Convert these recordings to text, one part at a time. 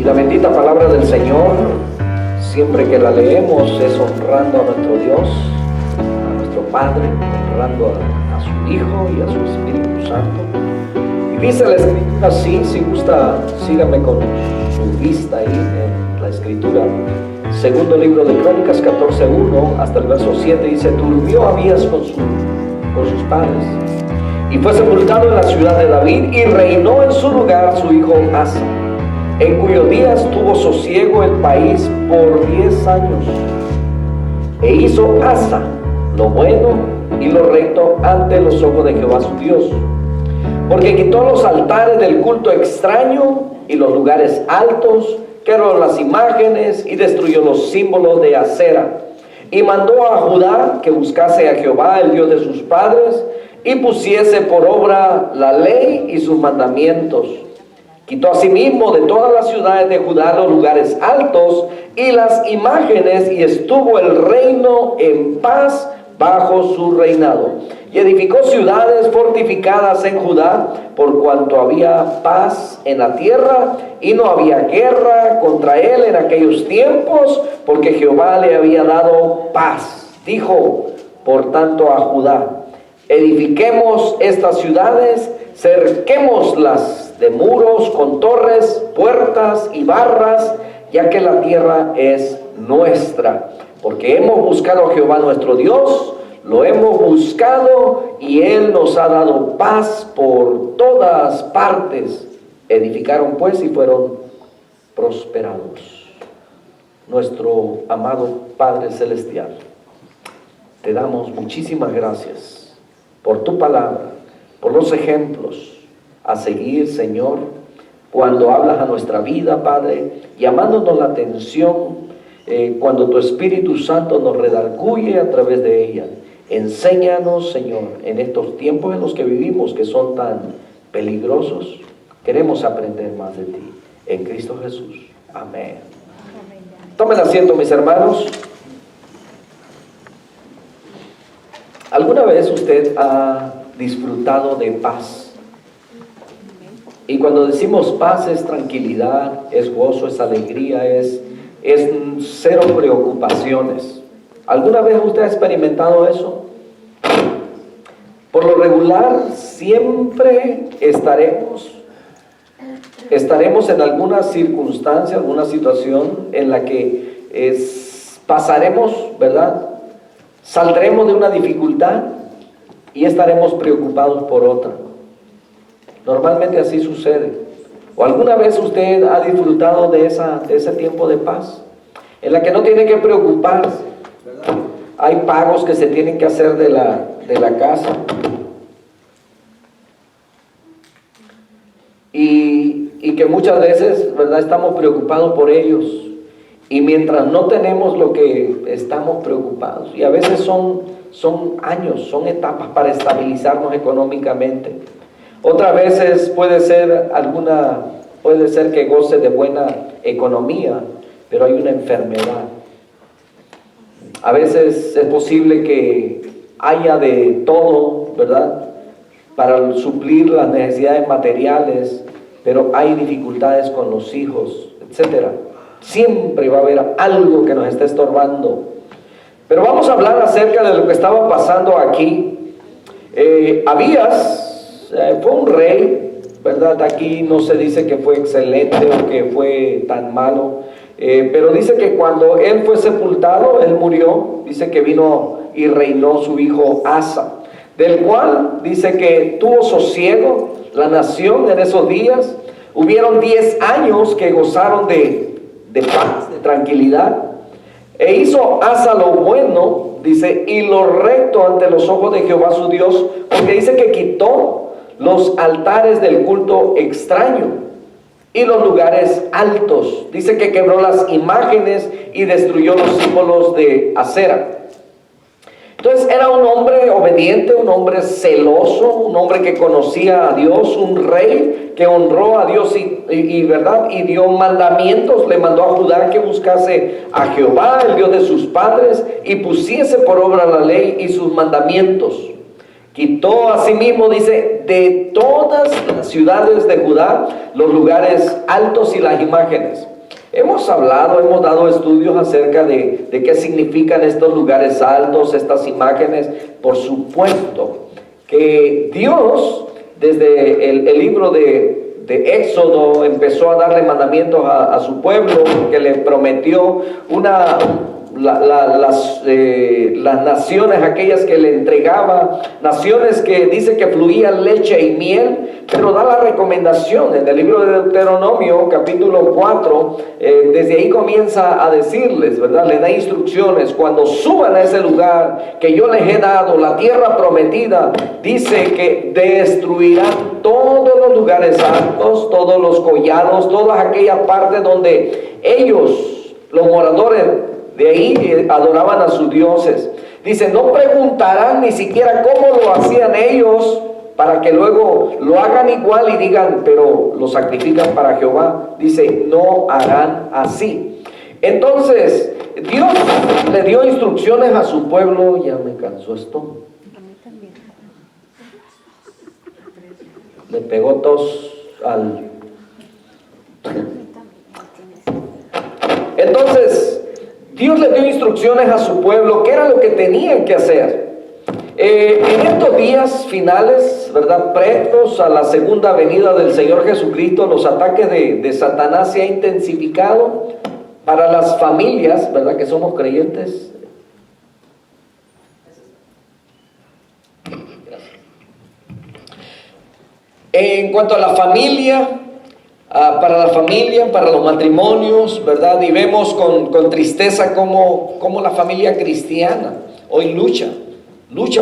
Y la bendita palabra del Señor, siempre que la leemos, es honrando a nuestro Dios, a nuestro Padre, honrando a su Hijo y a su Espíritu Santo. Y dice la Escritura así, si gusta, sígame con su vista ahí en la Escritura. Segundo libro de Crónicas 14:1 hasta el verso 7 dice: durmió Abías con sus padres, y fue sepultado en la ciudad de David, y reinó en su lugar su hijo Asa, en cuyos días tuvo sosiego el país por 10 años. E hizo Asa lo bueno y lo recto ante los ojos de Jehová su Dios, porque quitó los altares del culto extraño y los lugares altos, quebró las imágenes y destruyó los símbolos de Acera, y mandó a Judá que buscase a Jehová, el Dios de sus padres, y pusiese por obra la ley y sus mandamientos. Quitó asimismo de todas las ciudades de Judá los lugares altos y las imágenes, y estuvo el reino en paz bajo su reinado. Y edificó ciudades fortificadas en Judá, por cuanto había paz en la tierra, y no había guerra contra él en aquellos tiempos, porque Jehová le había dado paz. Dijo, por tanto, a Judá: edifiquemos estas ciudades, cerquémoslas de muros con torres, puertas y barras, ya que la tierra es nuestra, porque hemos buscado a Jehová nuestro Dios, lo hemos buscado y Él nos ha dado paz por todas partes. Edificaron pues y fueron prosperados. Nuestro amado Padre Celestial, te damos muchísimas gracias por tu palabra, por los ejemplos a seguir, Señor, cuando hablas a nuestra vida, Padre, llamándonos la atención, cuando tu Espíritu Santo nos redarguye a través de ella. Enséñanos, Señor, en estos tiempos en los que vivimos, que son tan peligrosos. Queremos aprender más de ti. En Cristo Jesús. Amén. Tomen asiento, mis hermanos. ¿Alguna vez usted ha disfrutado de paz? Y cuando decimos paz, es tranquilidad, es gozo, es alegría, es cero preocupaciones. ¿Alguna vez usted ha experimentado eso? Por lo regular, siempre estaremos en alguna circunstancia, alguna situación en la que pasaremos, ¿verdad? Saldremos de una dificultad y estaremos preocupados por otra. Normalmente así sucede. ¿O alguna vez usted ha disfrutado de ese tiempo de paz, en la que no tiene que preocuparse, ¿verdad? Hay pagos que se tienen que hacer de la casa, y que muchas veces, ¿verdad?, estamos preocupados por ellos, y mientras no tenemos lo que estamos preocupados, y a veces son años, son etapas para estabilizarnos económicamente. Otras veces puede ser que goce de buena economía, pero hay una enfermedad. A veces es posible que haya de todo, ¿verdad?, para suplir las necesidades materiales, pero hay dificultades con los hijos, etc. Siempre va a haber algo que nos esté estorbando. Pero vamos a hablar acerca de lo que estaba pasando aquí. Abías fue un rey, ¿verdad? Aquí no se dice que fue excelente o que fue tan malo, pero dice que cuando él fue sepultado, él murió, dice que vino y reinó su hijo Asa, del cual dice que tuvo sosiego la nación en esos días. Hubieron 10 años que gozaron de paz, de tranquilidad. E hizo Asa lo bueno, dice, y lo recto ante los ojos de Jehová su Dios, porque dice que quitó los altares del culto extraño y los lugares altos. Dice que quebró las imágenes y destruyó los símbolos de Acera. Entonces era un hombre obediente, un hombre celoso, un hombre que conocía a Dios, un rey que honró a Dios y ¿verdad?, y dio mandamientos. Le mandó a Judá que buscase a Jehová, el Dios de sus padres, y pusiese por obra la ley y sus mandamientos. Quitó asimismo, dice, de todas las ciudades de Judá los lugares altos y las imágenes. Hemos hablado, hemos dado estudios acerca de qué significan estos lugares altos, estas imágenes. Por supuesto que Dios, desde el libro de Éxodo, empezó a darle mandamientos a su pueblo, que le prometió las naciones aquellas que le entregaba, naciones que dice que fluían leche y miel, pero da la recomendación en el libro de Deuteronomio capítulo 4, desde ahí comienza a decirles, ¿verdad? Le da instrucciones: cuando suban a ese lugar que yo les he dado, la tierra prometida, dice que destruirán todos los lugares altos, todos los collados, todas aquellas partes donde ellos, los moradores de ahí, adoraban a sus dioses. Dice, no preguntarán ni siquiera cómo lo hacían ellos, para que luego lo hagan igual y digan, pero lo sacrifican para Jehová. Dice, no harán así. Entonces, Dios le dio instrucciones a su pueblo. Ya me cansó esto. Le pegó tos al... Entonces, Dios le dio instrucciones a su pueblo, qué era lo que tenían que hacer. En estos días finales, ¿verdad?, previos a la segunda venida del Señor Jesucristo, los ataques de Satanás se han intensificado para las familias, ¿verdad?, que somos creyentes. En cuanto a la familia, para los matrimonios, ¿verdad? Y vemos con tristeza cómo la familia cristiana hoy lucha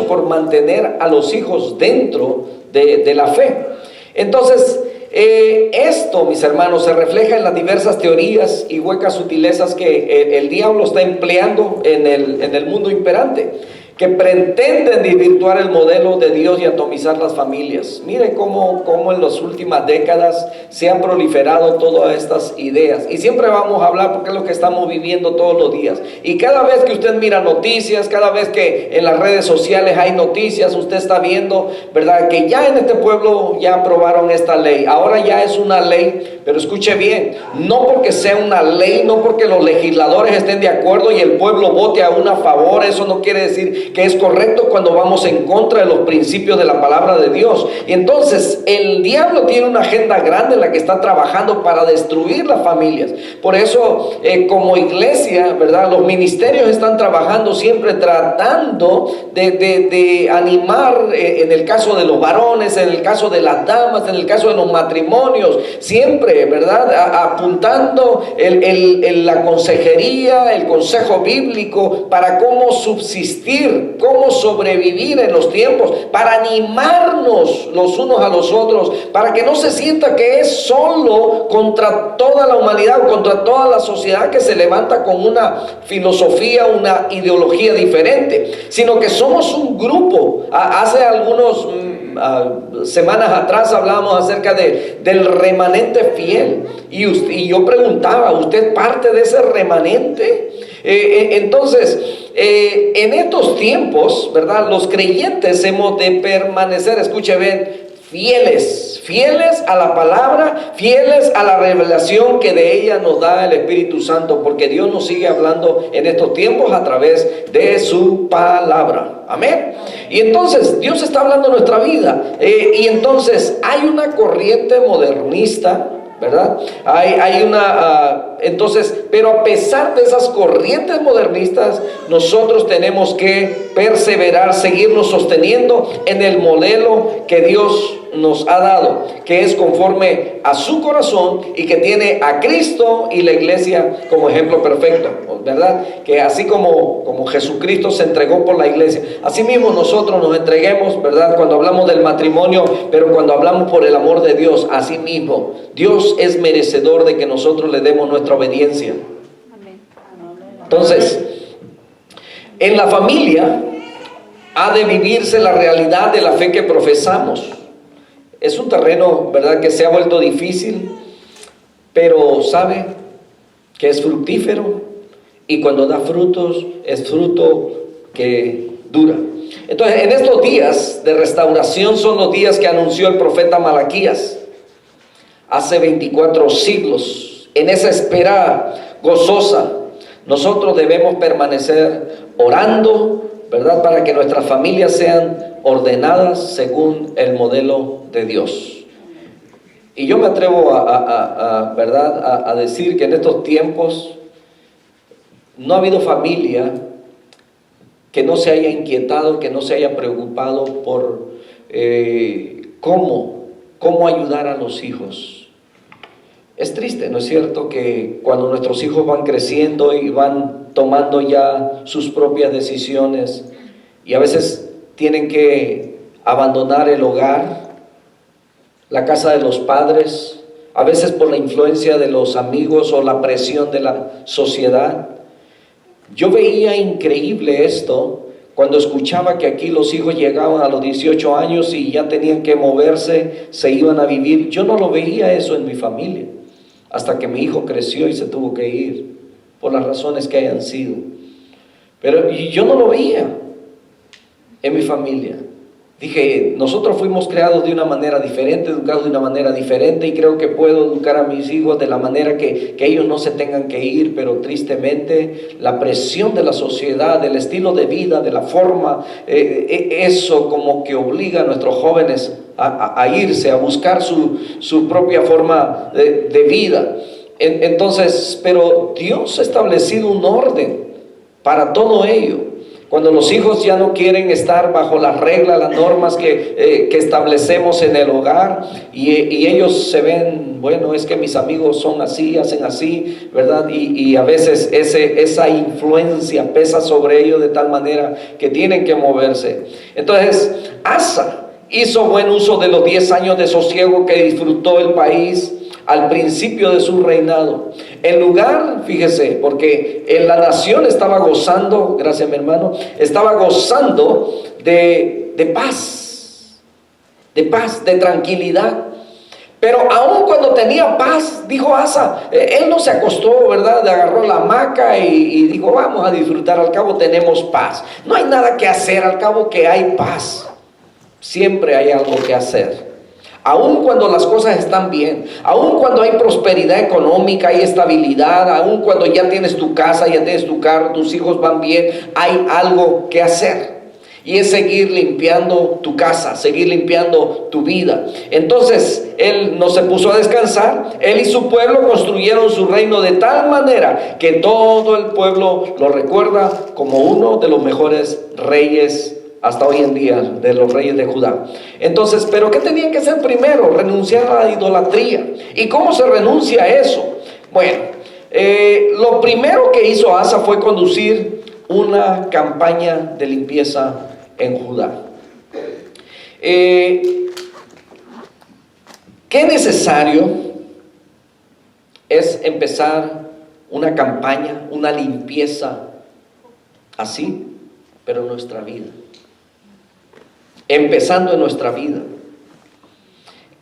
por mantener a los hijos dentro de la fe. Entonces, esto, mis hermanos, se refleja en las diversas teorías y huecas sutilezas que el diablo está empleando en el mundo imperante, que pretenden desvirtuar el modelo de Dios y atomizar las familias. Mire cómo en las últimas décadas se han proliferado todas estas ideas. Y siempre vamos a hablar porque es lo que estamos viviendo todos los días. Y cada vez que usted mira noticias, cada vez que en las redes sociales hay noticias, usted está viendo, ¿verdad?, que ya en este pueblo ya aprobaron esta ley. Ahora ya es una ley, pero escuche bien, no porque sea una ley, no porque los legisladores estén de acuerdo y el pueblo vote a una favor, eso no quiere decir que es correcto cuando vamos en contra de los principios de la palabra de Dios. Y entonces el diablo tiene una agenda grande en la que está trabajando para destruir las familias. Por eso como iglesia, ¿verdad?, los ministerios están trabajando siempre tratando de animar, en el caso de los varones, en el caso de las damas, en el caso de los matrimonios, siempre, ¿verdad?, apuntando la consejería, el consejo bíblico para cómo subsistir, cómo sobrevivir en los tiempos, para animarnos los unos a los otros, para que no se sienta que es solo contra toda la humanidad o contra toda la sociedad que se levanta con una filosofía, una ideología diferente, sino que somos un grupo. Hace algunos semanas atrás hablábamos acerca del remanente fiel, y yo preguntaba, ¿usted parte de ese remanente? Entonces, en estos tiempos, ¿verdad?, los creyentes hemos de permanecer, escuche bien, fieles a la palabra, fieles a la revelación que de ella nos da el Espíritu Santo, porque Dios nos sigue hablando en estos tiempos a través de su palabra. Amén. Y entonces Dios está hablando en nuestra vida, y entonces hay una corriente modernista, ¿verdad? Hay una, entonces, pero a pesar de esas corrientes modernistas, nosotros tenemos que perseverar, seguirnos sosteniendo en el modelo que Dios nos ha dado, que es conforme a su corazón y que tiene a Cristo y la iglesia como ejemplo perfecto, ¿verdad? Que así como Jesucristo se entregó por la iglesia, así mismo nosotros nos entreguemos, ¿verdad?, cuando hablamos del matrimonio, pero cuando hablamos por el amor de Dios, así mismo Dios es merecedor de que nosotros le demos nuestra obediencia. Entonces, en la familia ha de vivirse la realidad de la fe que profesamos. Es un terreno, ¿verdad?, que se ha vuelto difícil, pero sabe que es fructífero, y cuando da frutos, es fruto que dura. Entonces, en estos días de restauración son los días que anunció el profeta Malaquías hace 24 siglos, En esa espera gozosa, nosotros debemos permanecer orando, ¿verdad? Para que nuestras familias sean ordenadas según el modelo de Dios. Y yo me atrevo ¿verdad? A decir que en estos tiempos no ha habido familia que no se haya inquietado, que no se haya preocupado por cómo ayudar a los hijos. Es triste, ¿no es cierto?, que cuando nuestros hijos van creciendo y van tomando ya sus propias decisiones y a veces tienen que abandonar el hogar, la casa de los padres, a veces por la influencia de los amigos o la presión de la sociedad. Yo veía increíble esto cuando escuchaba que aquí los hijos llegaban a los 18 años y ya tenían que moverse, se iban a vivir. Yo no lo veía eso en mi familia, hasta que mi hijo creció y se tuvo que ir, por las razones que hayan sido. Pero yo no lo veía en mi familia. Dije, nosotros fuimos creados de una manera diferente, educados de una manera diferente, y creo que puedo educar a mis hijos de la manera que ellos no se tengan que ir, pero tristemente la presión de la sociedad, del estilo de vida, de la forma, eso como que obliga a nuestros jóvenes a irse, a buscar su propia forma de vida. Entonces, pero Dios ha establecido un orden para todo ello. Cuando los hijos ya no quieren estar bajo las reglas, las normas que establecemos en el hogar, y ellos se ven, bueno, es que mis amigos son así, hacen así, ¿verdad? Y a veces esa influencia pesa sobre ellos de tal manera que tienen que moverse. Entonces, Asa hizo buen uso de los 10 años de sosiego que disfrutó el país al principio de su reinado. En lugar, fíjese, porque la nación estaba gozando, gracias mi hermano, estaba gozando de paz, de tranquilidad. Pero aún cuando tenía paz, dijo Asa, él no se acostó, ¿verdad? Agarró la hamaca y dijo, vamos a disfrutar, al cabo tenemos paz. No hay nada que hacer, al cabo que hay paz. Siempre hay algo que hacer. Aun cuando las cosas están bien, aun cuando hay prosperidad económica, hay estabilidad, aun cuando ya tienes tu casa, ya tienes tu carro, tus hijos van bien, hay algo que hacer. Y es seguir limpiando tu casa, seguir limpiando tu vida. Entonces, él no se puso a descansar. Él y su pueblo construyeron su reino de tal manera que todo el pueblo lo recuerda como uno de los mejores reyes hasta hoy en día, de los reyes de Judá. Entonces, ¿pero qué tenían que hacer primero? Renunciar a la idolatría. ¿Y cómo se renuncia a eso? Bueno, lo primero que hizo Asa fue conducir una campaña de limpieza en Judá. ¿Qué necesario es empezar una campaña, una limpieza así, pero en nuestra vida? Empezando en nuestra vida.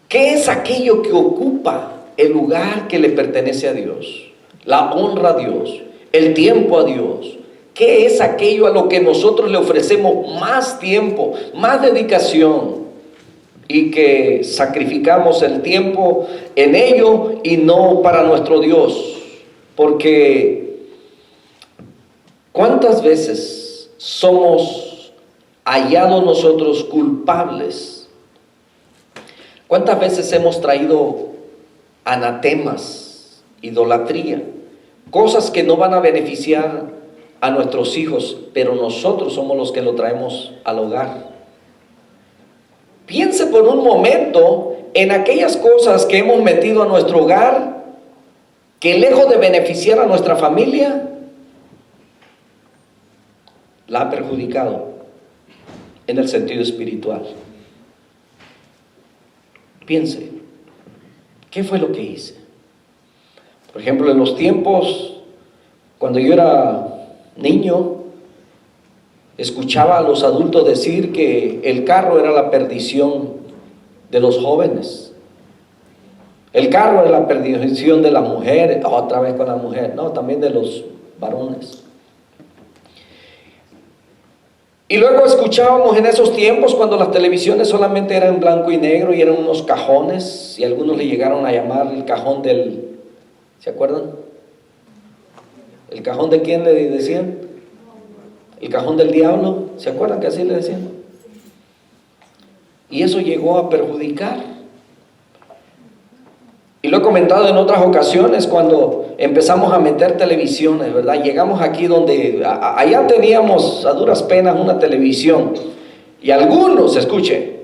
¿Qué es aquello que ocupa el lugar que le pertenece a Dios? La honra a Dios, el tiempo a Dios. ¿Qué es aquello a lo que nosotros le ofrecemos más tiempo, más dedicación, y que sacrificamos el tiempo en ello y no para nuestro Dios? Porque ¿cuántas veces somos hallados nosotros culpables? ¿Cuántas veces hemos traído anatemas, idolatría, cosas que no van a beneficiar a nuestros hijos, pero nosotros somos los que lo traemos al hogar? Piense por un momento en aquellas cosas que hemos metido a nuestro hogar, que lejos de beneficiar a nuestra familia, la ha perjudicado en el sentido espiritual. Piense, ¿qué fue lo que hice? Por ejemplo, en los tiempos, cuando yo era niño, escuchaba a los adultos decir que el carro era la perdición de los jóvenes. El carro era la perdición de las mujeres, otra vez con la mujer, no, también de los varones. Y luego escuchábamos en esos tiempos, cuando las televisiones solamente eran en blanco y negro y eran unos cajones, y algunos le llegaron a llamar el cajón del ¿Se acuerdan? ¿El cajón de quién le decían? El cajón del diablo. ¿Se acuerdan que así le decían? Y eso llegó a perjudicar. Y lo he comentado en otras ocasiones cuando empezamos a meter televisiones, ¿verdad? Llegamos aquí donde allá teníamos a duras penas una televisión y algunos, escuche,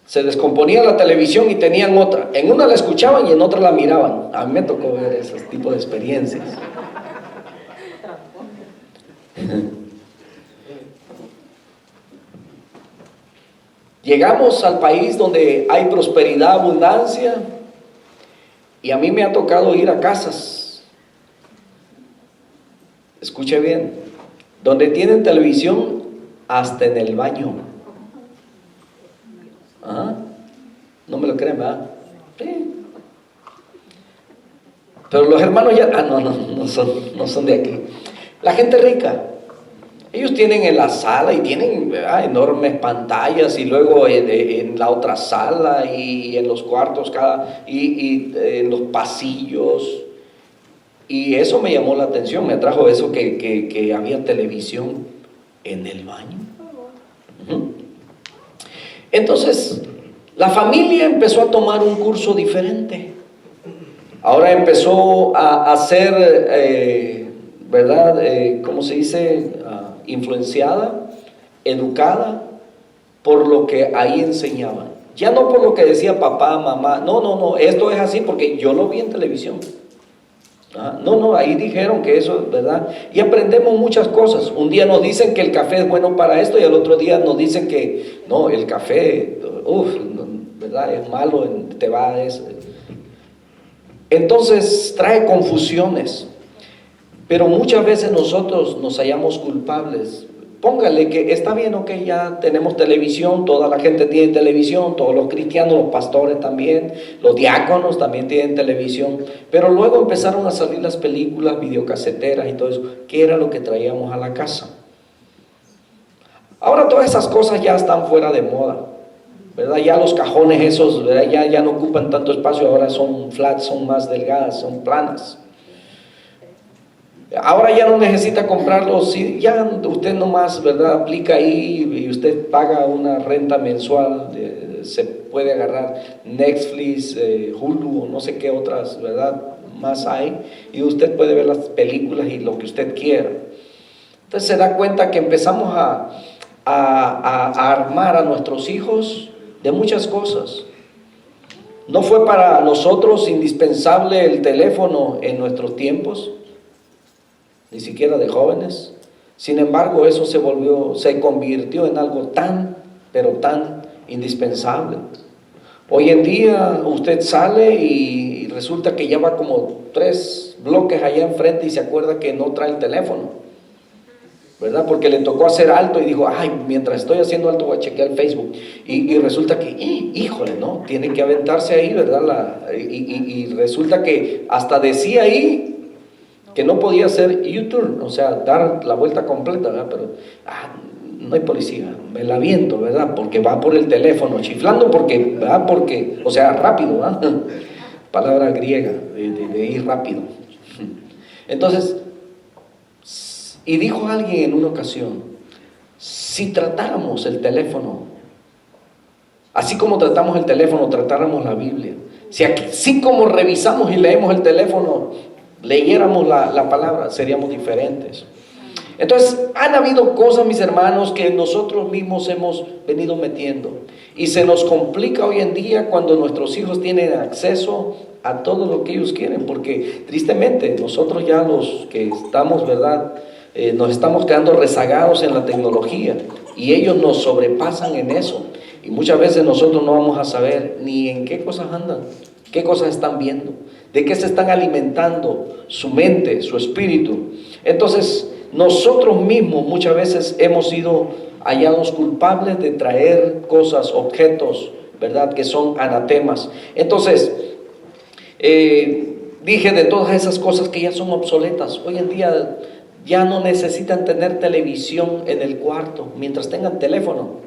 se descomponía la televisión y tenían otra. En una la escuchaban y en otra la miraban. A mí me tocó ver ese tipo de experiencias. Llegamos al país donde hay prosperidad, abundancia, y a mí me ha tocado ir a casas, escuche bien, donde tienen televisión hasta en el baño. ¿Ah? No me lo creen, ¿verdad? Sí. Pero los hermanos ya, no son de aquí. La gente rica, ellos tienen en la sala y tienen, ¿verdad?, enormes pantallas, y luego en la otra sala y en los cuartos y en los pasillos. Y eso me llamó la atención, me atrajo eso que había televisión en el baño. Entonces, la familia empezó a tomar un curso diferente. Ahora empezó a ser, ¿verdad? ¿Cómo se dice? Influenciada, educada por lo que ahí enseñaban. Ya no por lo que decía papá, mamá. No, esto es así porque yo lo vi en televisión. Ahí dijeron que eso es verdad. Y aprendemos muchas cosas. Un día nos dicen que el café es bueno para esto y al otro día nos dicen que no, el café, ¿verdad?, es malo, te va a eso. Entonces trae confusiones. Pero muchas veces nosotros nos hallamos culpables. Póngale que está bien, ok, ya tenemos televisión, toda la gente tiene televisión, todos los cristianos, los pastores también, los diáconos también tienen televisión. Pero luego empezaron a salir las películas, videocaseteras y todo eso. ¿Qué era lo que traíamos a la casa? Ahora todas esas cosas ya están fuera de moda, ¿verdad? Ya los cajones esos, ¿verdad?, ya no ocupan tanto espacio, ahora son flats, son más delgadas, son planas. Ahora ya no necesita comprarlos, ya usted nomás, ¿verdad?, aplica ahí y usted paga una renta mensual, se puede agarrar Netflix, Hulu o no sé qué otras, ¿verdad?, más hay, y usted puede ver las películas y lo que usted quiera. Entonces se da cuenta que empezamos a armar a nuestros hijos de muchas cosas. No fue para nosotros indispensable el teléfono en nuestros tiempos, ni siquiera de jóvenes. Sin embargo, eso se convirtió en algo pero tan indispensable. Hoy en día usted sale y resulta que ya va como 3 bloques allá enfrente y se acuerda que no trae el teléfono, ¿verdad? Porque le tocó hacer alto y dijo, mientras estoy haciendo alto voy a chequear el Facebook. Y resulta que, híjole, ¿no? Tiene que aventarse ahí, ¿verdad? Y resulta que hasta decía ahí que no podía hacer U-turn, o sea, dar la vuelta completa, ¿verdad? Pero, no hay policía, me la aviento, ¿verdad? Porque va por el teléfono, chiflando ¿verdad? O sea, rápido, ¿verdad? Palabra griega, de ir rápido. Entonces, y dijo alguien en una ocasión, si tratáramos el teléfono, así como tratamos el teléfono, tratáramos la Biblia, si así como revisamos y leemos el teléfono, leyéramos la palabra, seríamos diferentes. Entonces, han habido cosas, mis hermanos, que nosotros mismos hemos venido metiendo. Y se nos complica hoy en día cuando nuestros hijos tienen acceso a todo lo que ellos quieren. Porque tristemente, nosotros ya los que estamos, ¿verdad?, nos estamos quedando rezagados en la tecnología. Y ellos nos sobrepasan en eso. Y muchas veces nosotros no vamos a saber ni en qué cosas andan, qué cosas están viendo, de qué se están alimentando su mente, su espíritu. Entonces, nosotros mismos muchas veces hemos sido hallados culpables de traer cosas, objetos, ¿verdad?, que son anatemas. Entonces, dije de todas esas cosas que ya son obsoletas. Hoy en día ya no necesitan tener televisión en el cuarto, mientras tengan teléfono.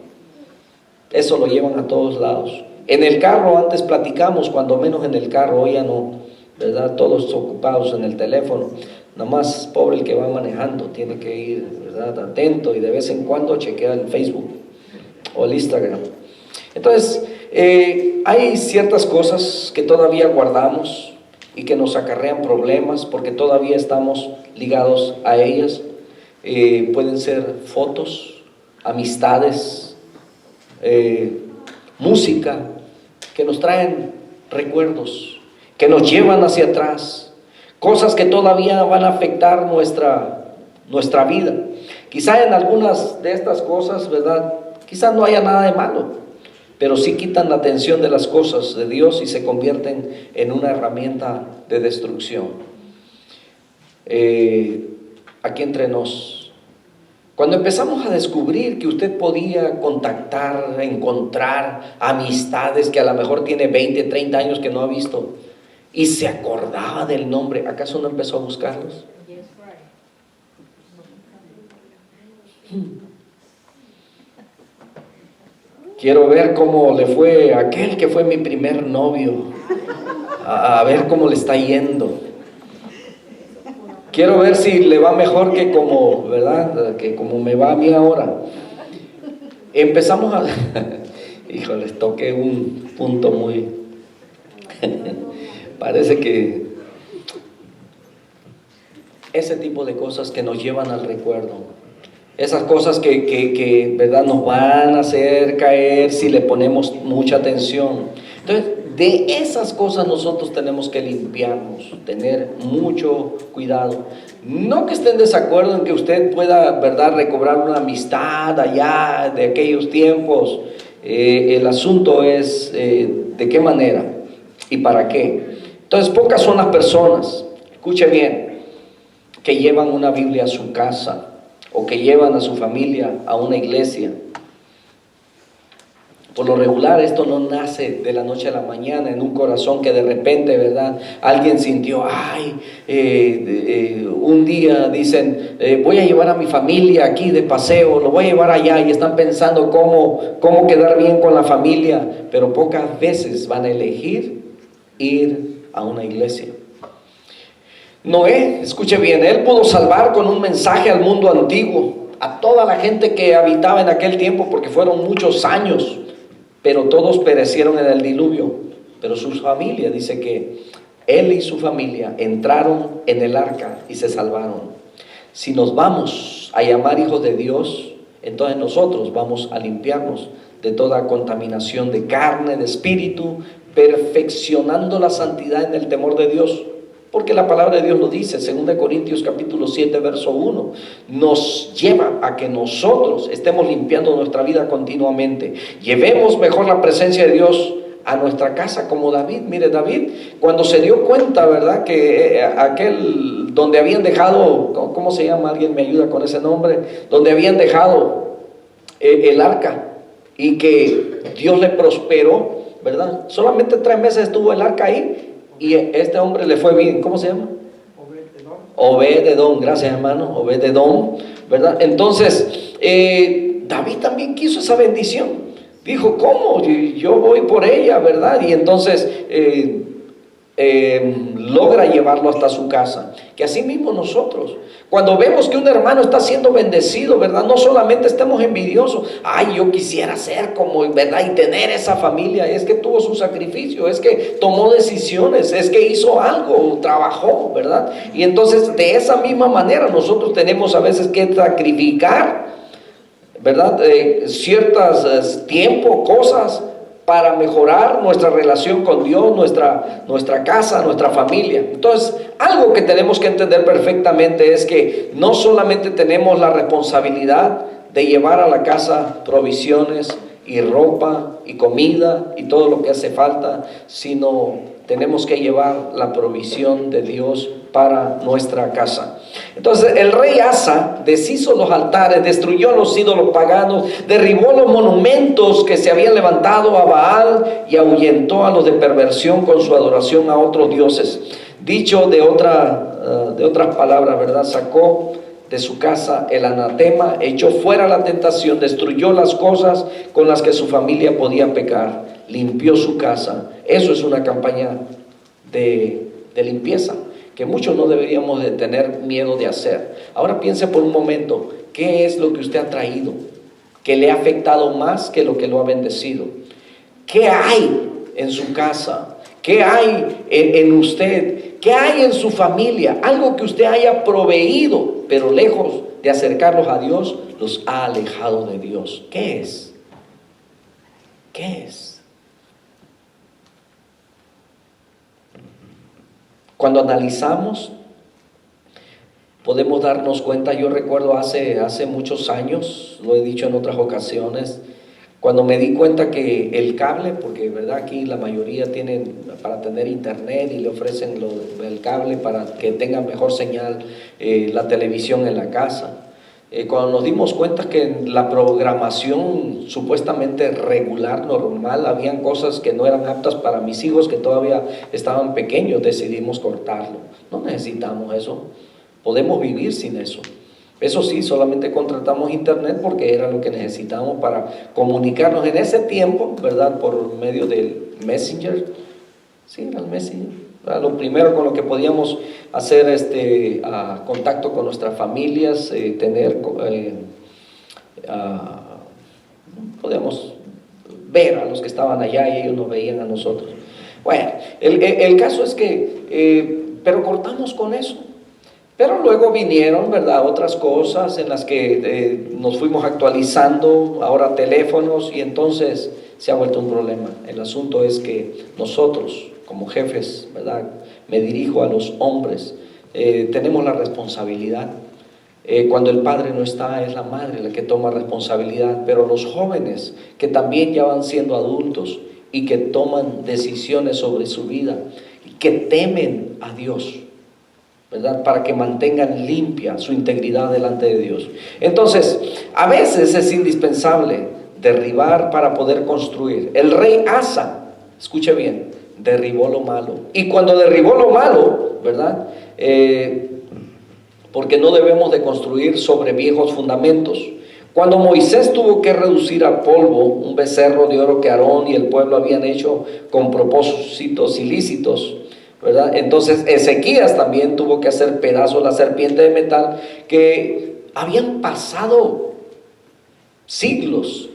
Eso lo llevan a todos lados. En el carro, antes platicamos, cuando menos en el carro, hoy ya no. ¿verdad? Todos ocupados en el teléfono. Nada más pobre el que va manejando, tiene que ir, ¿verdad?, atento y de vez en cuando chequear el Facebook o el Instagram. Entonces, hay ciertas cosas que todavía guardamos y que nos acarrean problemas porque todavía estamos ligados a ellas. Pueden ser fotos, amistades, música, que nos traen recuerdos, que nos llevan hacia atrás, cosas que todavía van a afectar nuestra vida. Quizá en algunas de estas cosas, ¿verdad?, quizás no haya nada de malo, pero sí quitan la atención de las cosas de Dios y se convierten en una herramienta de destrucción. Aquí entre nos, cuando empezamos a descubrir que usted podía contactar, encontrar amistades que a lo mejor tiene 20, 30 años que no ha visto y se acordaba del nombre, ¿acaso no empezó a buscarlos? Quiero ver cómo le fue a aquel que fue mi primer novio, a ver cómo le está yendo. Quiero ver si le va mejor que como, ¿verdad?, que como me va a mí ahora. Empezamos a... Híjoles, toqué un punto muy... Parece que ese tipo de cosas que nos llevan al recuerdo, esas cosas que ¿verdad?, nos van a hacer caer si le ponemos mucha atención. Entonces, de esas cosas nosotros tenemos que limpiarnos, tener mucho cuidado. No que esté en desacuerdo en que usted pueda, ¿verdad?, recobrar una amistad allá de aquellos tiempos. El asunto es de qué manera y para qué. Entonces, pocas son las personas, escuche bien, que llevan una Biblia a su casa o que llevan a su familia a una iglesia. Por lo regular esto no nace de la noche a la mañana en un corazón que de repente, ¿verdad?, alguien sintió, un día dicen, voy a llevar a mi familia aquí de paseo, lo voy a llevar allá, y están pensando cómo quedar bien con la familia, pero pocas veces van a elegir ir a una iglesia. Noé, escuche bien, él pudo salvar con un mensaje al mundo antiguo, a toda la gente que habitaba en aquel tiempo, porque fueron muchos años, pero todos perecieron en el diluvio. Pero su familia, dice que él y su familia entraron en el arca y se salvaron. Si nos vamos a llamar hijos de Dios, entonces nosotros vamos a limpiarnos de toda contaminación de carne, de espíritu, perfeccionando la santidad en el temor de Dios. Porque la palabra de Dios lo dice, 2 Corintios capítulo 7, verso 1, nos lleva a que nosotros estemos limpiando nuestra vida continuamente. Llevemos mejor la presencia de Dios a nuestra casa, como David. Mire, David, cuando se dio cuenta, ¿verdad?, que aquel donde habían dejado, ¿cómo se llama? Alguien me ayuda con ese nombre, donde habían dejado el arca, y que Dios le prosperó, ¿verdad? Solamente 3 meses estuvo el arca ahí, y este hombre le fue bien. ¿Cómo se llama? Obed-edom. Gracias, hermano. Obed-edom, ¿verdad? Entonces, David también quiso esa bendición. Dijo, ¿cómo? Yo voy por ella, ¿verdad? Y entonces logra llevarlo hasta su casa. Que así mismo nosotros, cuando vemos que un hermano está siendo bendecido, ¿verdad?, no solamente estemos envidiosos, yo quisiera ser como, ¿verdad?, y tener esa familia. Es que tuvo su sacrificio, es que tomó decisiones, es que hizo algo, trabajó, ¿verdad? Y entonces de esa misma manera nosotros tenemos a veces que sacrificar, ¿verdad?, ciertos tiempos, cosas, para mejorar nuestra relación con Dios, nuestra casa, nuestra familia. Entonces, algo que tenemos que entender perfectamente es que no solamente tenemos la responsabilidad de llevar a la casa provisiones y ropa y comida y todo lo que hace falta, sino tenemos que llevar la provisión de Dios para nuestra casa. Entonces el rey Asa deshizo los altares, destruyó los ídolos paganos, derribó los monumentos que se habían levantado a Baal y ahuyentó a los de perversión con su adoración a otros dioses. Dicho de otras palabras, ¿verdad?, sacó de su casa el anatema, echó fuera la tentación, destruyó las cosas con las que su familia podía pecar, limpió su casa. Eso es una campaña de de limpieza, que muchos no deberíamos de tener miedo de hacer. Ahora piense por un momento, ¿qué es lo que usted ha traído que le ha afectado más que lo que lo ha bendecido? ¿Qué hay en su casa? ¿Qué hay en usted? ¿Qué hay en su familia? Algo que usted haya proveído, pero lejos de acercarlos a Dios, los ha alejado de Dios. ¿Qué es? ¿Qué es? Cuando analizamos, podemos darnos cuenta. Yo recuerdo hace muchos años, lo he dicho en otras ocasiones, cuando me di cuenta que el cable, porque verdad aquí la mayoría tienen para tener internet y le ofrecen el cable para que tenga mejor señal la televisión en la casa. Cuando nos dimos cuenta que en la programación supuestamente regular, normal, habían cosas que no eran aptas para mis hijos que todavía estaban pequeños, decidimos cortarlo. No necesitamos eso, podemos vivir sin eso. Eso sí, solamente contratamos internet porque era lo que necesitábamos para comunicarnos en ese tiempo, ¿verdad? Por medio del Messenger. Sí, era el Messenger. Lo primero con lo que podíamos hacer contacto con nuestras familias, podíamos ver a los que estaban allá y ellos nos veían a nosotros. Bueno, el caso es que, pero cortamos con eso. Pero luego vinieron, ¿verdad?, otras cosas en las que nos fuimos actualizando, ahora teléfonos, y entonces se ha vuelto un problema. El asunto es que nosotros, como jefes, ¿verdad?, me dirijo a los hombres, tenemos la responsabilidad. Cuando el padre no está, es la madre la que toma responsabilidad, pero los jóvenes que también ya van siendo adultos y que toman decisiones sobre su vida, que temen a Dios, ¿verdad?, para que mantengan limpia su integridad delante de Dios. Entonces, a veces es indispensable derribar para poder construir. El rey Asa, escuche bien, derribó lo malo. Y cuando derribó lo malo, ¿verdad?, porque no debemos de construir sobre viejos fundamentos. Cuando Moisés tuvo que reducir a polvo un becerro de oro que Aarón y el pueblo habían hecho con propósitos ilícitos, ¿verdad?, entonces Ezequías también tuvo que hacer pedazos la serpiente de metal que habían pasado siglos.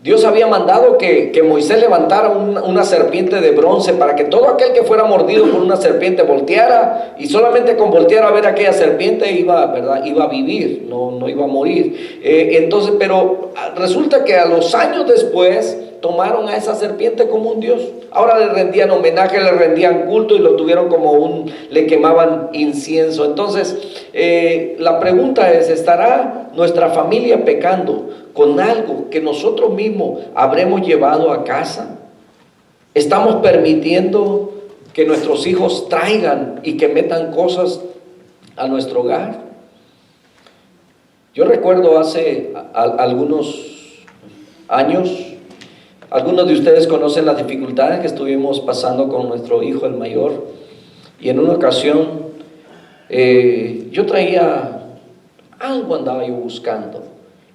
Dios había mandado que Moisés levantara una serpiente de bronce para que todo aquel que fuera mordido por una serpiente volteara, y solamente con voltear a ver aquella serpiente iba a vivir, no iba a morir. Entonces, pero resulta que a los años después tomaron a esa serpiente como un dios. Ahora le rendían homenaje, le rendían culto y lo tuvieron le quemaban incienso. Entonces, la pregunta es, ¿estará nuestra familia pecando con algo que nosotros mismos habremos llevado a casa? ¿Estamos permitiendo que nuestros hijos traigan y que metan cosas a nuestro hogar? Yo recuerdo hace algunos años, algunos de ustedes conocen las dificultades que estuvimos pasando con nuestro hijo, el mayor, y en una ocasión yo traía algo, andaba yo buscando,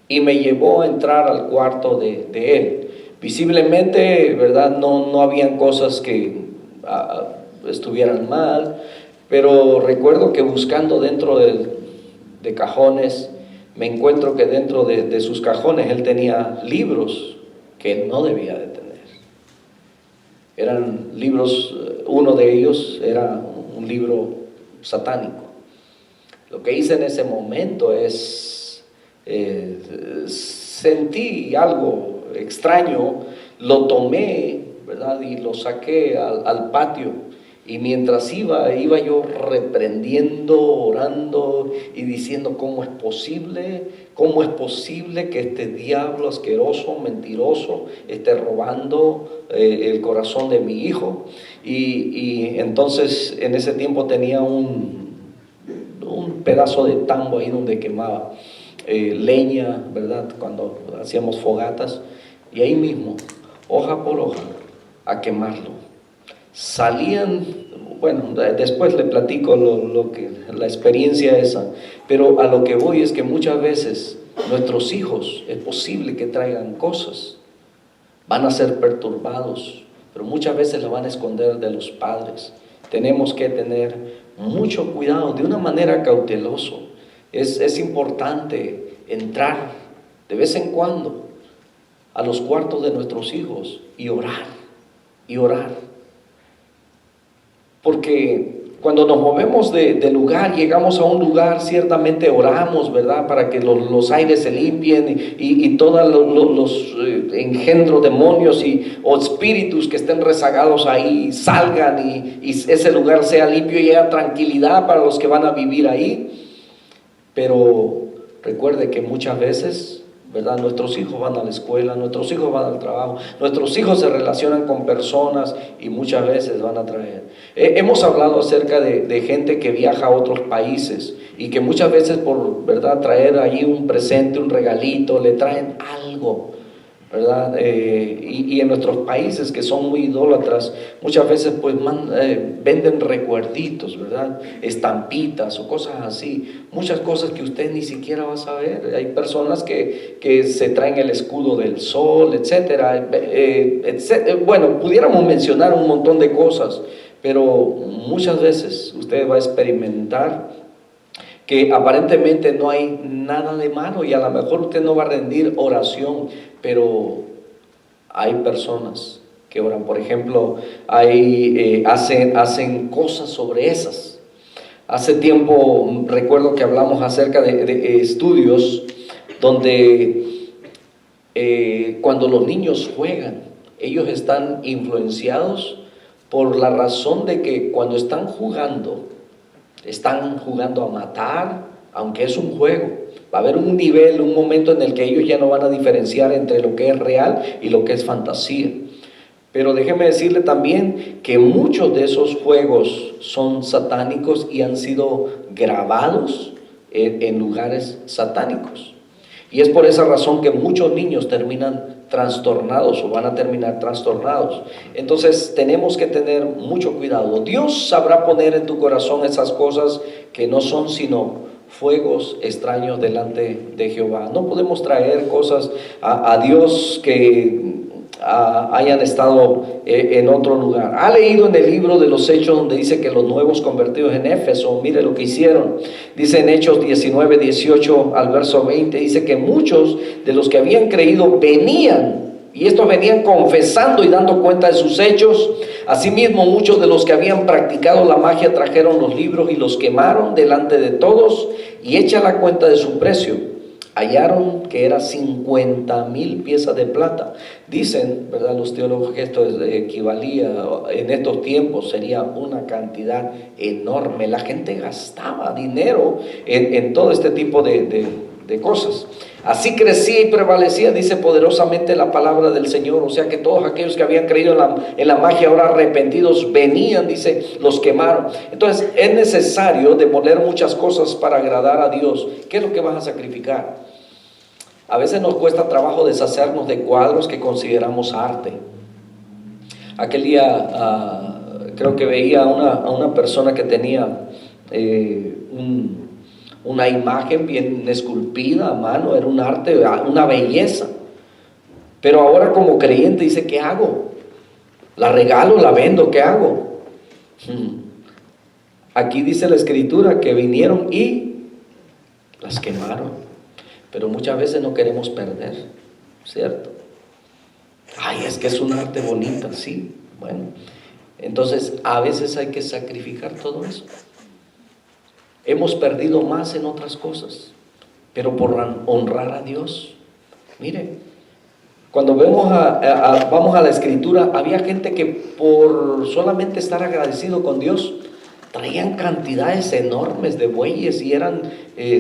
y me llevó a entrar al cuarto de él. Visiblemente, ¿verdad?, no habían cosas que estuvieran mal, pero recuerdo que buscando dentro de cajones, me encuentro que dentro de sus cajones él tenía libros que no debía de tener. Eran libros, uno de ellos era un libro satánico. Lo que hice en ese momento es, sentí algo extraño, lo tomé, ¿verdad?, y lo saqué al patio. Y mientras iba yo reprendiendo, orando y diciendo, ¿cómo es posible que este diablo asqueroso, mentiroso, esté robando el corazón de mi hijo? Y entonces en ese tiempo tenía un pedazo de tambo ahí donde quemaba leña, ¿verdad?, cuando hacíamos fogatas, y ahí mismo, hoja por hoja, a quemarlo. Salían, bueno, después le platico la experiencia esa, pero a lo que voy es que muchas veces nuestros hijos es posible que traigan cosas, van a ser perturbados, pero muchas veces la van a esconder de los padres. tenemos que tener mucho cuidado, de una manera cauteloso. Es importante entrar de vez en cuando a los cuartos de nuestros hijos y orar, y orar. Porque cuando nos movemos de lugar, llegamos a un lugar, ciertamente oramos, ¿verdad? Para que los aires se limpien y todos los engendros, demonios o espíritus que estén rezagados ahí salgan y ese lugar sea limpio y haya tranquilidad para los que van a vivir ahí. Pero recuerde que muchas veces, ¿verdad? Nuestros hijos van a la escuela, nuestros hijos van al trabajo, nuestros hijos se relacionan con personas y muchas veces van a traer. Hemos hablado acerca de gente que viaja a otros países y que muchas veces por, ¿verdad?, traer ahí un presente, un regalito, le traen algo, ¿verdad? Y en nuestros países que son muy idólatras, muchas veces pues venden recuerditos, ¿verdad? Estampitas o cosas así, muchas cosas que usted ni siquiera va a saber. Hay personas que se traen el escudo del sol, etcétera, bueno, pudiéramos mencionar un montón de cosas, pero muchas veces usted va a experimentar que aparentemente no hay nada de malo y a lo mejor usted no va a rendir oración, pero hay personas que oran. Por ejemplo, hacen cosas sobre esas. Hace tiempo recuerdo que hablamos acerca de estudios donde cuando los niños juegan, ellos están influenciados por la razón de que cuando están jugando a matar, aunque es un juego. Va a haber un nivel, un momento en el que ellos ya no van a diferenciar entre lo que es real y lo que es fantasía. Pero déjeme decirle también que muchos de esos juegos son satánicos y han sido grabados en lugares satánicos. Y es por esa razón que muchos niños terminan trastornados o van a terminar trastornados. Entonces tenemos que tener mucho cuidado. Dios sabrá poner en tu corazón esas cosas que no son sino fuegos extraños delante de Jehová. No podemos traer cosas a Dios que hayan estado en otro lugar. Ha leído en el libro de los Hechos donde dice que los nuevos convertidos en Éfeso, mire lo que hicieron. Dice en Hechos 19, 18 al verso 20, dice que muchos de los que habían creído venían, y estos venían confesando y dando cuenta de sus hechos. Asimismo, muchos de los que habían practicado la magia trajeron los libros y los quemaron delante de todos, y hecha la cuenta de su precio, hallaron que era 50,000 piezas de plata. Dicen, ¿verdad?, los teólogos, que esto equivalía en estos tiempos, sería una cantidad enorme. La gente gastaba dinero en todo este tipo de cosas. Así crecía y prevalecía, dice, poderosamente la palabra del Señor. O sea que todos aquellos que habían creído en la magia, ahora arrepentidos, venían, dice, los quemaron. Entonces es necesario demoler muchas cosas para agradar a Dios. ¿Qué es lo que vas a sacrificar? A veces nos cuesta trabajo deshacernos de cuadros que consideramos arte. Aquel día creo que veía a una persona que tenía una imagen bien esculpida a mano, era un arte, una belleza. Pero ahora como creyente dice, ¿qué hago? ¿La regalo, la vendo? ¿Qué hago? Aquí dice la Escritura que vinieron y las quemaron. Pero muchas veces no queremos perder, ¿cierto? Ay, es que es un arte bonita, sí. Bueno, entonces a veces hay que sacrificar todo eso. Hemos perdido más en otras cosas, pero por honrar a Dios. Mire, cuando vamos a la Escritura, había gente que por solamente estar agradecido con Dios, traían cantidades enormes de bueyes y eran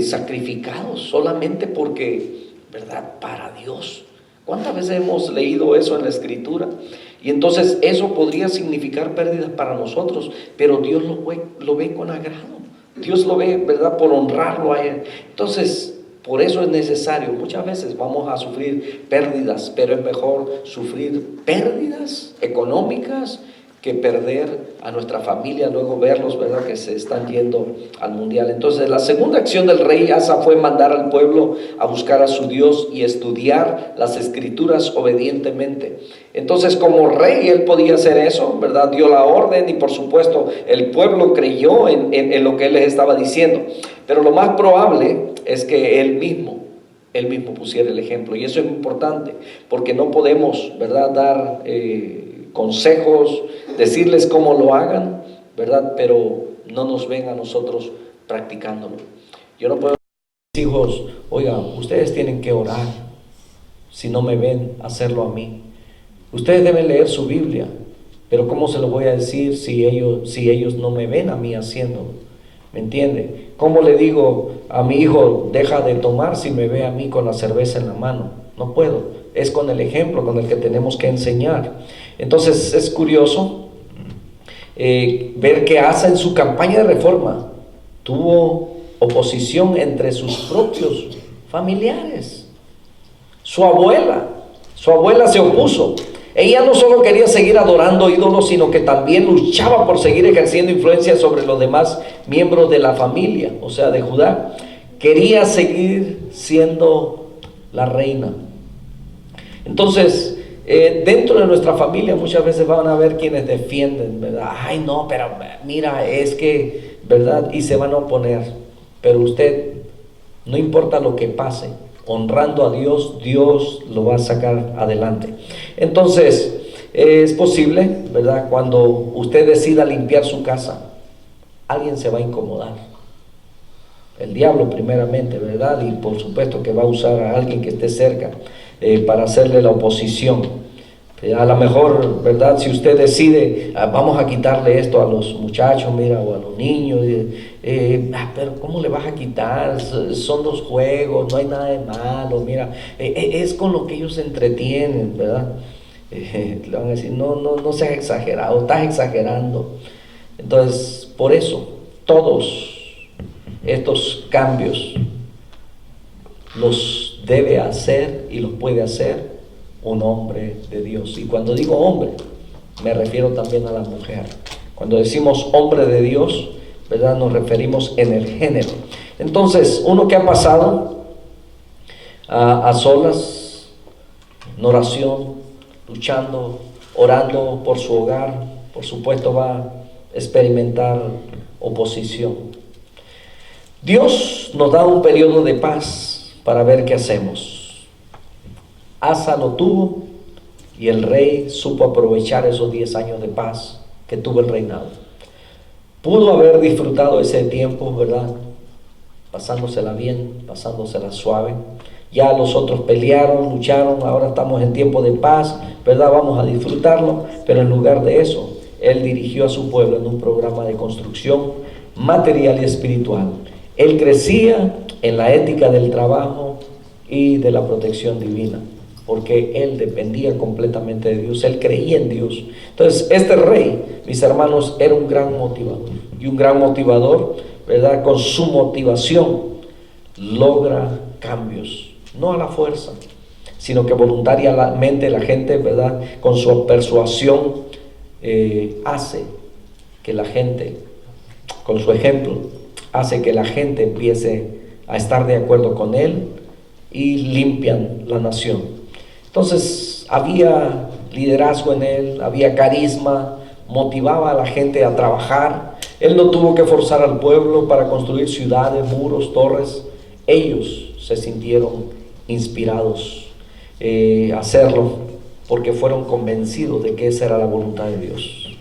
sacrificados solamente porque, ¿verdad?, para Dios. ¿Cuántas veces hemos leído eso en la Escritura? Y entonces eso podría significar pérdidas para nosotros, pero Dios lo ve con agrado. Dios lo ve, ¿verdad?, por honrarlo a Él. Entonces, por eso es necesario. Muchas veces vamos a sufrir pérdidas, pero es mejor sufrir pérdidas económicas que perder a nuestra familia, luego verlos, ¿verdad?, que se están yendo al mundial. Entonces, la segunda acción del rey Asa fue mandar al pueblo a buscar a su Dios y estudiar las escrituras obedientemente. Entonces, como rey, él podía hacer eso, ¿verdad? Dio la orden y, por supuesto, el pueblo creyó en lo que él les estaba diciendo. Pero lo más probable es que él mismo pusiera el ejemplo. Y eso es importante, porque no podemos, ¿verdad?, dar consejos, decirles cómo lo hagan, ¿verdad?, pero no nos ven a nosotros practicándolo. Yo no puedo decir a mis hijos, oiga, ustedes tienen que orar, si no me ven, hacerlo a mí. Ustedes deben leer su Biblia, pero ¿cómo se lo voy a decir si ellos no me ven a mí haciéndolo? ¿Me entiende? ¿Cómo le digo a mi hijo, deja de tomar, si me ve a mí con la cerveza en la mano? No puedo. Es con el ejemplo con el que tenemos que enseñar. Entonces es curioso ver que Asa en su campaña de reforma tuvo oposición entre sus propios familiares. Su abuela se opuso. Ella no solo quería seguir adorando ídolos, sino que también luchaba por seguir ejerciendo influencia sobre los demás miembros de la familia, o sea, de Judá. Quería seguir siendo la reina. Entonces, dentro de nuestra familia muchas veces van a haber quienes defienden, ¿verdad? Ay, no, pero mira, es que, ¿verdad? Y se van a oponer. Pero usted, no importa lo que pase, honrando a Dios, Dios lo va a sacar adelante. Entonces, es posible, ¿verdad?, cuando usted decida limpiar su casa, alguien se va a incomodar. El diablo primeramente, ¿verdad? Y por supuesto que va a usar a alguien que esté cerca para hacerle la oposición. A lo mejor, ¿verdad?, si usted decide, vamos a quitarle esto a los muchachos, mira, o a los niños, pero ¿cómo le vas a quitar? Son los juegos, no hay nada de malo, mira, es con lo que ellos se entretienen, ¿verdad? Le van a decir, no seas exagerado, estás exagerando. Entonces, por eso, todos estos cambios los debe hacer y los puede hacer un hombre de Dios. Y cuando digo hombre, me refiero también a la mujer. Cuando decimos hombre de Dios, ¿verdad?, nos referimos en el género. Entonces, uno que ha pasado a solas, en oración, luchando, orando por su hogar, por supuesto va a experimentar oposición. Dios nos da un periodo de paz para ver qué hacemos. Asa lo tuvo y el rey supo aprovechar esos 10 años de paz que tuvo el reinado. Pudo haber disfrutado ese tiempo, ¿verdad?, pasándosela bien, pasándosela suave. Ya los otros pelearon, lucharon, ahora estamos en tiempo de paz, ¿verdad?, vamos a disfrutarlo. Pero en lugar de eso, él dirigió a su pueblo en un programa de construcción material y espiritual. Él crecía en la ética del trabajo y de la protección divina, porque él dependía completamente de Dios, él creía en Dios. Entonces, este rey, mis hermanos, era un gran motivador, y un gran motivador, ¿verdad?, con su motivación logra cambios, no a la fuerza, sino que voluntariamente la gente, ¿verdad?, con su persuasión hace que la gente, con su ejemplo, hace que la gente empiece a estar de acuerdo con él y limpian la nación. Entonces había liderazgo en él, había carisma, motivaba a la gente a trabajar. Él no tuvo que forzar al pueblo para construir ciudades, muros, torres. Ellos se sintieron inspirados a hacerlo porque fueron convencidos de que esa era la voluntad de Dios.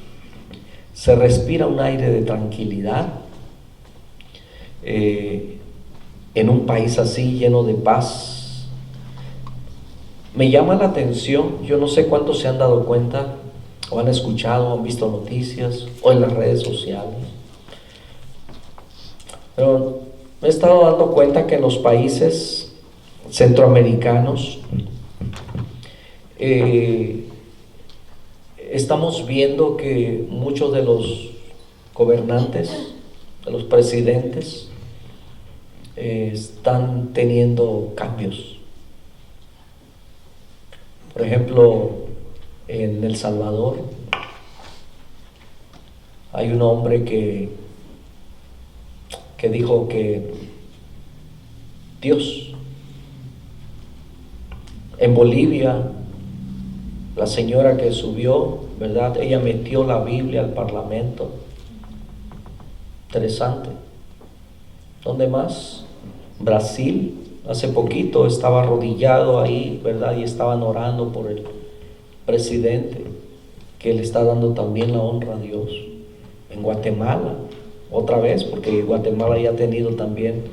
Se respira un aire de tranquilidad en un país así lleno de paz. Me llama la atención, yo no sé cuántos se han dado cuenta o han escuchado o han visto noticias o en las redes sociales, pero me he estado dando cuenta que en los países centroamericanos estamos viendo que muchos de los gobernantes, de los presidentes, están teniendo cambios. Por ejemplo, en El Salvador Hay un hombre que dijo que Dios, en Bolivia, la señora que subió, ¿verdad? Ella metió la Biblia al Parlamento. Interesante. ¿Dónde más? Brasil, hace poquito estaba arrodillado ahí, ¿verdad? Y estaban orando por el presidente, que le está dando también la honra a Dios. En Guatemala, otra vez, porque Guatemala ya ha tenido también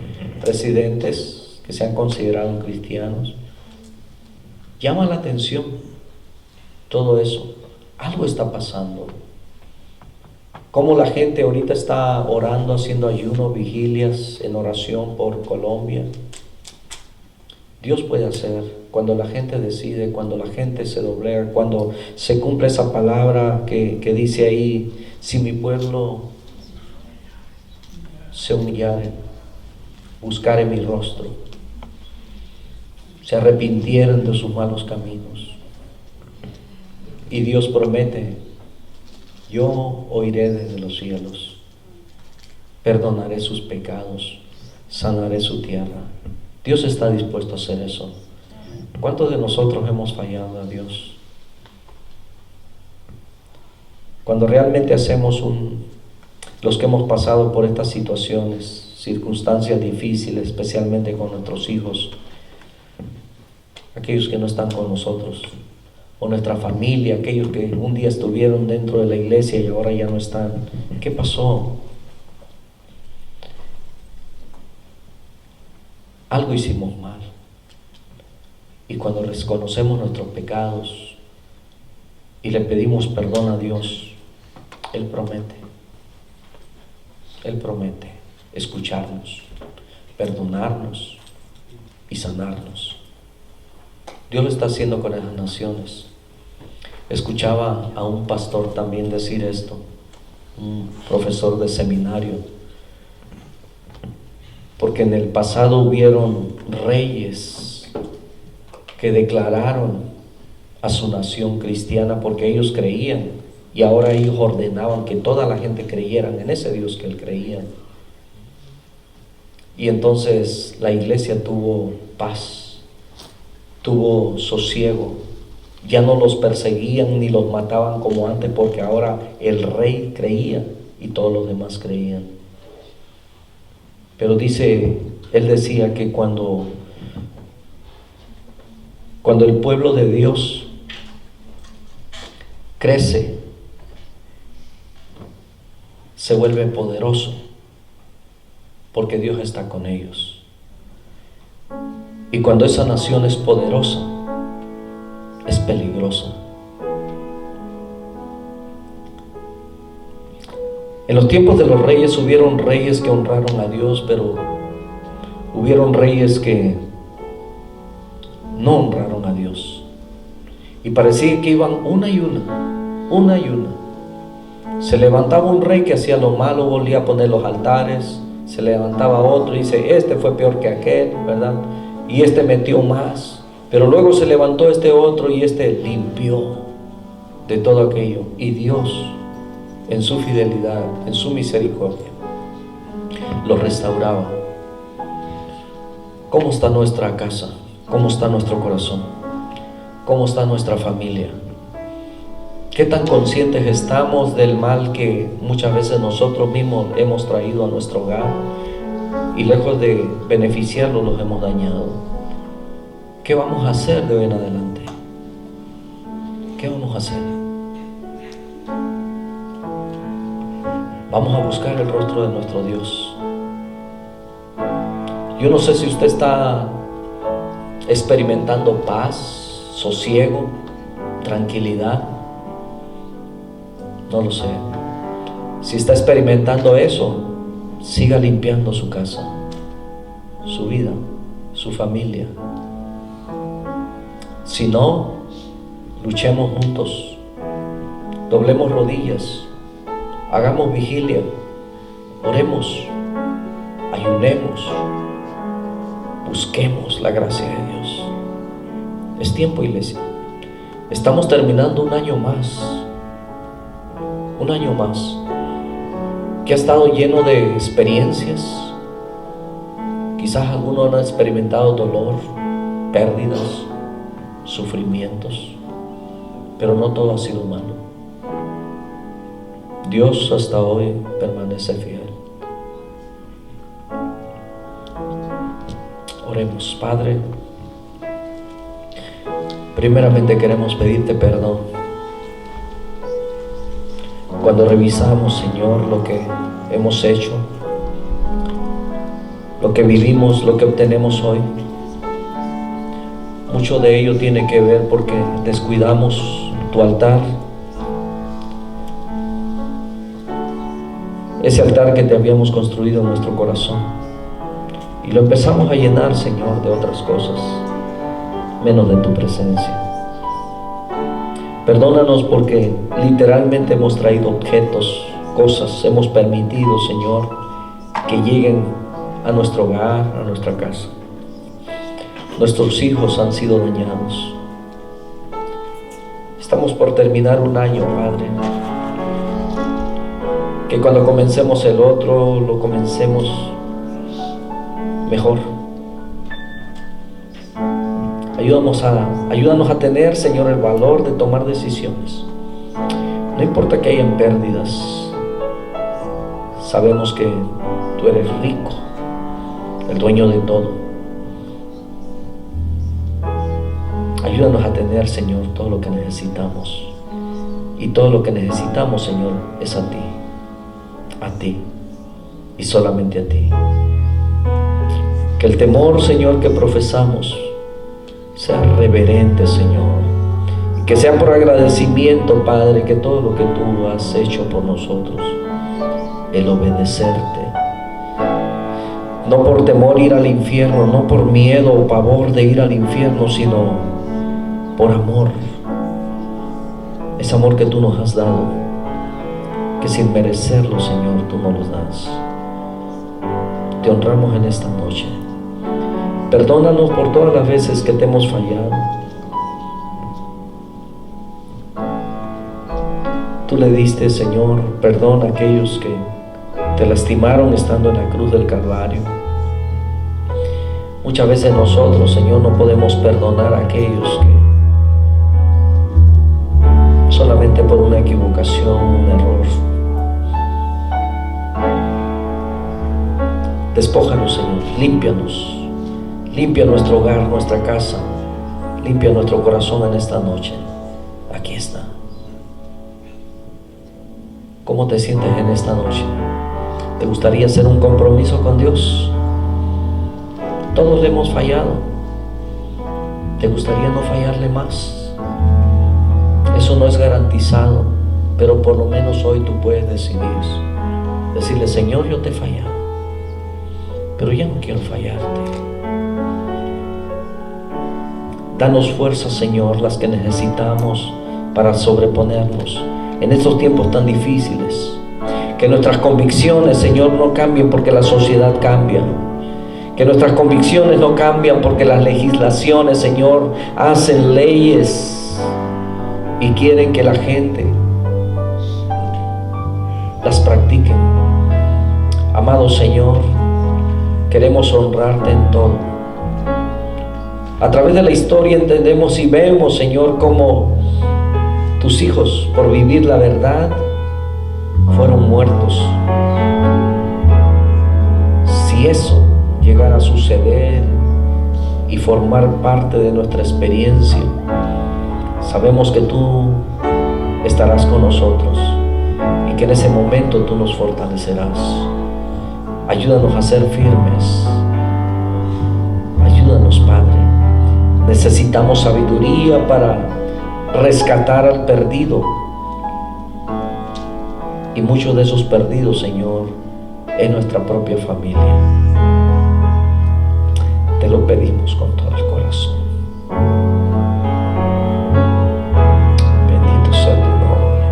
presidentes que se han considerado cristianos. Llama la atención todo eso. Algo está pasando. Cómo la gente ahorita está orando, haciendo ayuno, vigilias, en oración por Colombia. Dios puede hacer cuando la gente decide, cuando la gente se doblega, cuando se cumple esa palabra que dice ahí: si mi pueblo se humillare, buscare mi rostro, se arrepintieran de sus malos caminos. Y Dios promete: yo oiré desde los cielos, perdonaré sus pecados, sanaré su tierra. Dios está dispuesto a hacer eso. ¿Cuántos de nosotros hemos fallado a Dios? Cuando realmente hacemos los que hemos pasado por estas situaciones, circunstancias difíciles, especialmente con nuestros hijos, aquellos que no están con nosotros, o nuestra familia, aquellos que un día estuvieron dentro de la iglesia y ahora ya no están. ¿Qué pasó? Algo hicimos mal. Y cuando reconocemos nuestros pecados y le pedimos perdón a Dios, Él promete escucharnos, perdonarnos y sanarnos. Dios lo está haciendo con las naciones. Escuchaba a un pastor también decir esto, un profesor de seminario, porque en el pasado hubieron reyes que declararon a su nación cristiana porque ellos creían, y ahora ellos ordenaban que toda la gente creyera en ese Dios que él creía. Y entonces la iglesia tuvo paz, tuvo sosiego. Ya no los perseguían ni los mataban como antes, porque ahora el rey creía y todos los demás creían. Pero él decía que cuando el pueblo de Dios crece, se vuelve poderoso, porque Dios está con ellos. Y cuando esa nación es poderosa, es peligrosa. En los tiempos de los reyes hubieron reyes que honraron a Dios, pero hubieron reyes que no honraron a Dios. Y parecía que iban una y una. Se levantaba un rey que hacía lo malo, volvía a poner los altares. Se levantaba otro y dice: este fue peor que aquel, ¿verdad? Y este metió más. Pero luego se levantó este otro y este limpió de todo aquello. Y Dios, en su fidelidad, en su misericordia, lo restauraba. ¿Cómo está nuestra casa? ¿Cómo está nuestro corazón? ¿Cómo está nuestra familia? ¿Qué tan conscientes estamos del mal que muchas veces nosotros mismos hemos traído a nuestro hogar y lejos de beneficiarlos los hemos dañado? ¿Qué vamos a hacer de hoy en adelante? ¿Qué vamos a hacer? Vamos a buscar el rostro de nuestro Dios. Yo no sé si usted está experimentando paz, sosiego, tranquilidad. No lo sé. Si está experimentando eso, siga limpiando su casa, su vida, su familia. Si no, luchemos juntos, doblemos rodillas, hagamos vigilia, oremos, ayunemos, busquemos la gracia de Dios. Es tiempo, iglesia. Estamos terminando un año más. que ha estado lleno de experiencias. Quizás algunos han experimentado dolor, pérdidas, sufrimientos, pero no todo ha sido malo. Dios hasta hoy permanece fiel. Oremos. Padre, primeramente queremos pedirte perdón cuando revisamos, Señor, lo que hemos hecho, lo que vivimos, lo que obtenemos hoy. Mucho de ello tiene que ver porque descuidamos tu altar, ese altar que te habíamos construido en nuestro corazón, y lo empezamos a llenar, Señor, de otras cosas, menos de tu presencia. Perdónanos porque literalmente hemos traído objetos, cosas, hemos permitido, Señor, que lleguen a nuestro hogar, a nuestra casa. Nuestros hijos han sido dañados. Estamos por terminar un año, Padre, que cuando comencemos el otro, lo comencemos mejor. Ayúdanos a tener, Señor, el valor de tomar decisiones. No importa que hayan pérdidas, sabemos que tú eres rico, el dueño de todo. Ayúdanos a tener, Señor, todo lo que necesitamos. Y todo lo que necesitamos, Señor, es a ti y solamente a ti. Que el temor, Señor, que profesamos sea reverente, Señor, y que sea por agradecimiento, Padre, que todo lo que tú has hecho por nosotros, el obedecerte, no por temor ir al infierno, no por miedo o pavor de ir al infierno, sino por amor, ese amor que tú nos has dado, que sin merecerlo, Señor, tú nos lo das. Te honramos en esta noche. Perdónanos por todas las veces que te hemos fallado. Tú le diste, Señor, perdón a aquellos que te lastimaron estando en la cruz del Calvario. Muchas veces nosotros, Señor, no podemos perdonar a aquellos que solamente por una equivocación, un error. Despójanos, Señor, límpianos. Limpia nuestro hogar, nuestra casa. Limpia nuestro corazón en esta noche. Aquí está. ¿Cómo te sientes en esta noche? ¿Te gustaría hacer un compromiso con Dios? Todos le hemos fallado. ¿Te gustaría no fallarle más? Eso no es garantizado, pero por lo menos hoy tú puedes decirle, Señor, yo te he fallado, pero ya no quiero fallarte. Danos fuerza, Señor, las que necesitamos para sobreponernos en estos tiempos tan difíciles. Que nuestras convicciones, Señor, no cambien porque la sociedad cambia. Que nuestras convicciones no cambian porque las legislaciones, Señor, hacen leyes y quieren que la gente las practique. Amado Señor, queremos honrarte en todo. A través de la historia entendemos y vemos, Señor, cómo tus hijos, por vivir la verdad, fueron muertos. Si eso llegara a suceder y formar parte de nuestra experiencia, sabemos que tú estarás con nosotros y que en ese momento tú nos fortalecerás. Ayúdanos a ser firmes. Ayúdanos, Padre. Necesitamos sabiduría para rescatar al perdido. Y muchos de esos perdidos, Señor, en nuestra propia familia. Te lo pedimos con todo el corazón. Bendito sea tu nombre.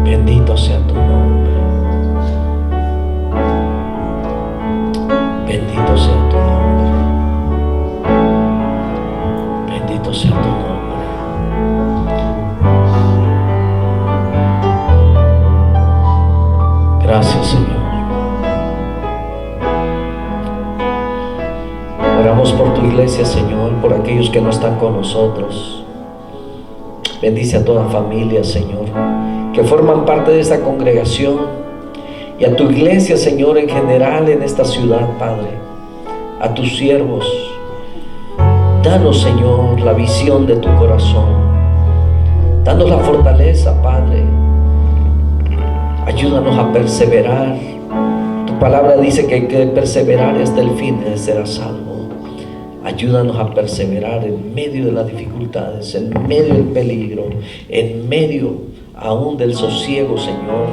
Bendito sea tu nombre. Bendito sea tu nombre. Bendito sea tu nombre. Oramos por tu iglesia, Señor, por aquellos que no están con nosotros. Bendice a toda familia, Señor, que forman parte de esta congregación, y a tu iglesia, Señor, en general en esta ciudad, Padre, a tus siervos. Danos, Señor, la visión de tu corazón. Danos la fortaleza, Padre. Ayúdanos a perseverar. Tu palabra dice que hay que perseverar hasta el fin de ser salvo. Ayúdanos a perseverar en medio de las dificultades, en medio del peligro, en medio aún del sosiego, Señor,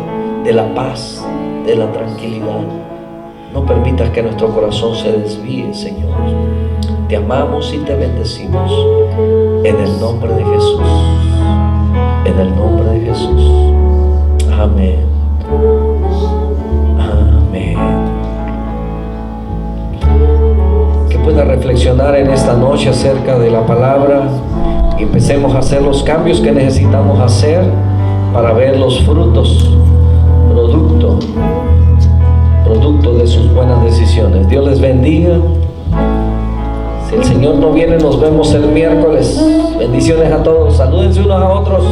de la paz, de la tranquilidad. No permitas que nuestro corazón se desvíe, Señor. Te amamos y te bendecimos en el nombre de Jesús. En el nombre de Jesús. Amén. Amén. Que pueda reflexionar en esta noche acerca de la palabra y empecemos a hacer los cambios que necesitamos hacer para ver los frutos, producto de sus buenas decisiones. Dios les bendiga. Si el Señor no viene, nos vemos el miércoles. Bendiciones a todos. Salúdense unos a otros.